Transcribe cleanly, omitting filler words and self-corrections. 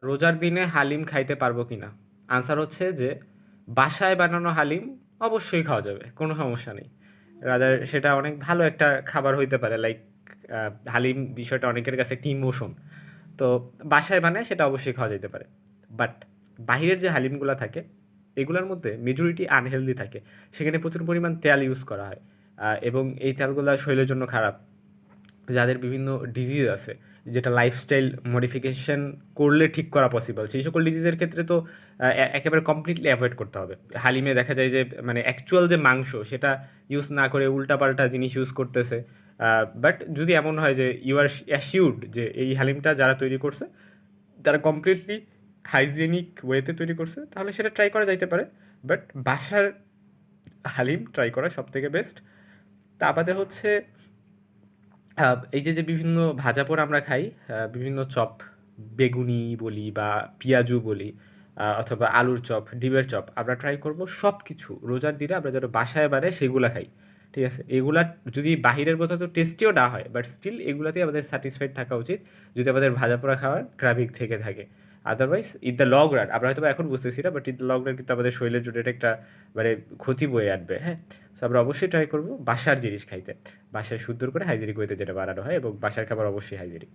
রোজার দিনে হালিম খাইতে পারবো কিনা? আনসার হচ্ছে যে বাসায় বানানো হালিম অবশ্যই খাওয়া যাবে। কোনো সমস্যা নেই। রাদার সেটা অনেক ভালো একটা খাবার হইতে পারে। লাইক হালিম বিষয়টা অনেকের কাছে একটা ইমোশন। তো বাসায় বানায় সেটা অবশ্যই খাওয়া যাইতে পারে। বাট বাহিরের যে হালিমগুলা থাকে এগুলার মধ্যে মেজরিটি আনহেলদি থাকে। সেখানে প্রচুর পরিমাণ তেল ইউজ করা হয়। এবং এই তেলগুলা শরীরের জন্য খারাপ। যাদের বিভিন্ন ডিজিজ আছে যেটা লাইফস্টাইল মডিফিকেশন করলে ঠিক করা পসিবল সেই সকল ডিজিজের ক্ষেত্রে তো একেবারে কমপ্লিটলি অ্যাভয়েড করতে হবে। হালিমে দেখা যায় যে মানে অ্যাকচুয়াল যে মাংস সেটা ইউজ না করে উল্টাপাল্টা জিনিস ইউজ করতেছে। বাট যদি এমন হয় যে ইউ আর অ্যাসিউরড যে এই হালিমটা যারা তৈরি করছে তারা কমপ্লিটলি হাইজেনিক ওয়েতে তৈরি করছে তাহলে সেটা ট্রাই করা যাইতে পারে। বাট বাসার হালিম ট্রাই করা সব থেকে বেস্ট। তা বাদে হচ্ছে এই যে বিভিন্ন ভাজাপোড়া আমরা খাই, বিভিন্ন চপ, বেগুনি বলি বা পিঁয়াজু বলি, অথবা আলুর চপ, ডিমের চপ, আমরা ট্রাই করব সব কিছু রোজার দিনে আমরা যেন বাসায় বানাই সেগুলা খাই। ঠিক আছে? এগুলা যদি বাহিরের মতো তো টেস্টিও না হয়, বাট স্টিল এগুলাতেই আমাদের স্যাটিসফাইড থাকা উচিত, যদি আমাদের ভাজাপোড়া খাওয়ার ক্রাভিং থেকে থাকে। Otherwise in the long run আমরা হয়তো এখন বুঝতেছি না, but in the long run কিন্তু আমাদের শরীরের জন্য এটা একটা মানে ক্ষতি বয়ে আনবে, হ্যাঁ? সো আমরা অবশ্যই ট্রাই করব বাসার জিনিস খাইতে। বাসায় সুন্দর করে হাইজেনিক ওয়েতে যেটা বানানো হয় এবং বাসার খাবার অবশ্যই হাইজেনিক।